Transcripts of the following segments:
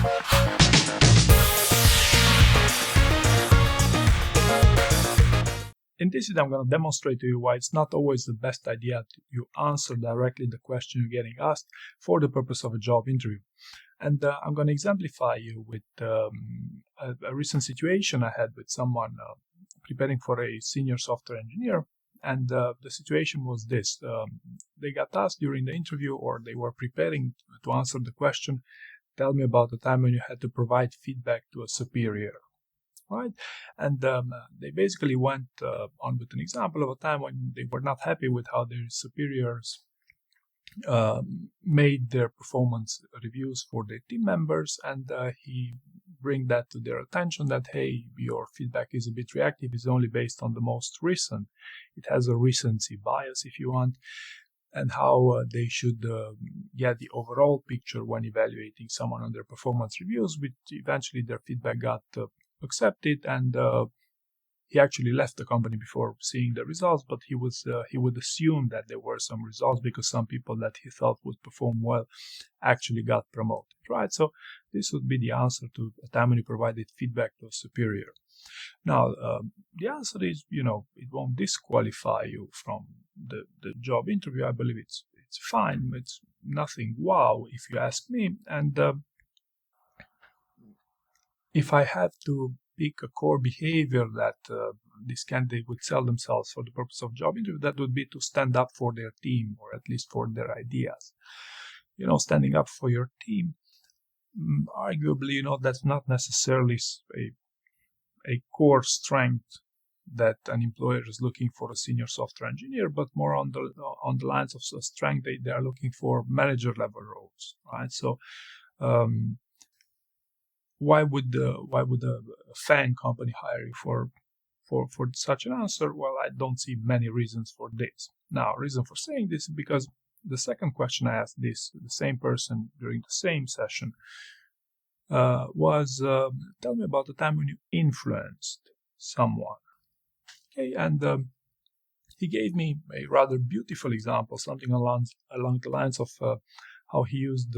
In this video, I'm going to demonstrate to you why it's not always the best idea to answer directly the question you're getting asked for the purpose of a job interview. And I'm going to exemplify you with a recent situation I had with someone preparing for a senior software engineer. And the situation was this. They got asked during the interview, or they were preparing to answer the question, tell me about the time when you had to provide feedback to a superior. Right? And they basically went on with an example of a time when they were not happy with how their superiors made their performance reviews for their team members, and he bring that to their attention that, hey, your feedback is a bit reactive, it's only based on the most recent. It has a recency bias, if you want, and how they should get the overall picture when evaluating someone on their performance reviews, which eventually their feedback got accepted, and he actually left the company before seeing the results, but he would assume that there were some results because some people that he thought would perform well actually got promoted, right? So this would be the answer to a time when you provided feedback to a superior. Now, the answer is, it won't disqualify you from the job interview. I believe it's fine. It's nothing wow, if you ask me. And if I had to pick a core behavior that this candidate would sell themselves for the purpose of job interview, that would be to stand up for their team, or at least for their ideas. Standing up for your team, arguably, that's not necessarily a core strength that an employer is looking for a senior software engineer, but more on the lines of strength they are looking for manager level roles, right? So why would a FAANG company hire you for such an answer? Well, I don't see many reasons for this. Now, reason for saying this is because the second question I asked the same person during the same session was, tell me about the time when you influenced someone. Okay, and he gave me a rather beautiful example, something along the lines of how he used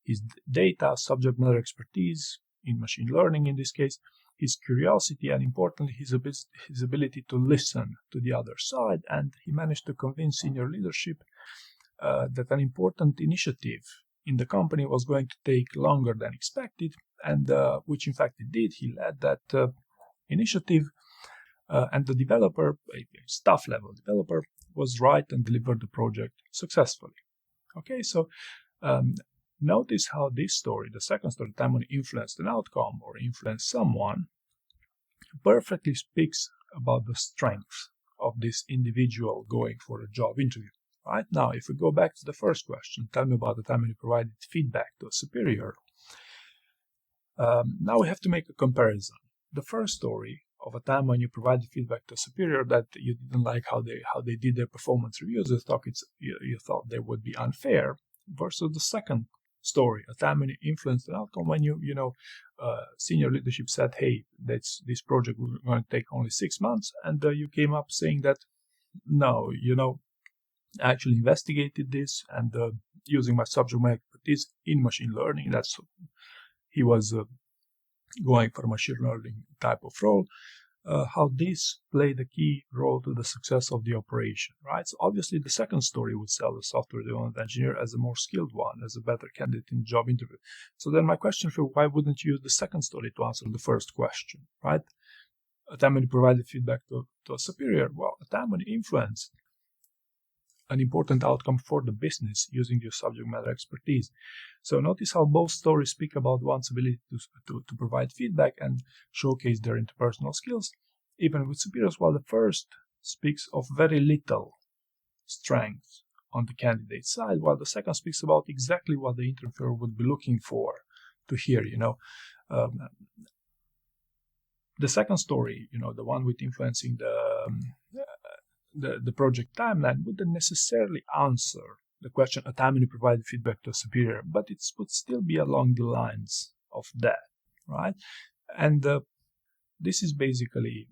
his data, subject matter expertise in machine learning in this case, his curiosity, and importantly, his ability to listen to the other side. And he managed to convince senior leadership that an important initiative in the company was going to take longer than expected, and which in fact it did. He led that initiative, and the developer, a staff level developer, was right and delivered the project successfully. Okay, so notice how this story, the second story, the time when you influenced an outcome or influenced someone, perfectly speaks about the strengths of this individual going for a job interview. Right now, if we go back to the first question, tell me about the time when you provided feedback to a superior. Now we have to make a comparison. The first story of a time when you provided feedback to a superior that you didn't like how they did their performance reviews, you thought they would be unfair, versus the second story, a time when you influenced an outcome when senior leadership said, hey, this project was going to take only 6 months, and you came up saying that, no, I actually investigated this, and using my subject matter expertise in machine learning, he was going for a machine learning type of role, how this played a key role to the success of the operation, right? So obviously the second story would sell the software development engineer as a more skilled one, as a better candidate in the job interview. So then my question for you, why wouldn't you use the second story to answer the first question, right? A time when you provided feedback to a superior, well, a time when you influenced an important outcome for the business using your subject matter expertise. So notice how both stories speak about one's ability to provide feedback and showcase their interpersonal skills, even with superiors, while the first speaks of very little strength on the candidate side, while the second speaks about exactly what the interviewer would be looking for to hear. The second story, the one with influencing the project timeline, wouldn't necessarily answer the question a time when you provide feedback to a superior, but it would still be along the lines of that, right? And this is basically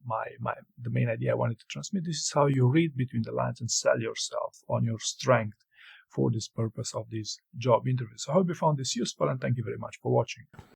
the main idea I wanted to transmit. This is how you read between the lines and sell yourself on your strength for this purpose of this job interview. So I hope you found this useful, and thank you very much for watching.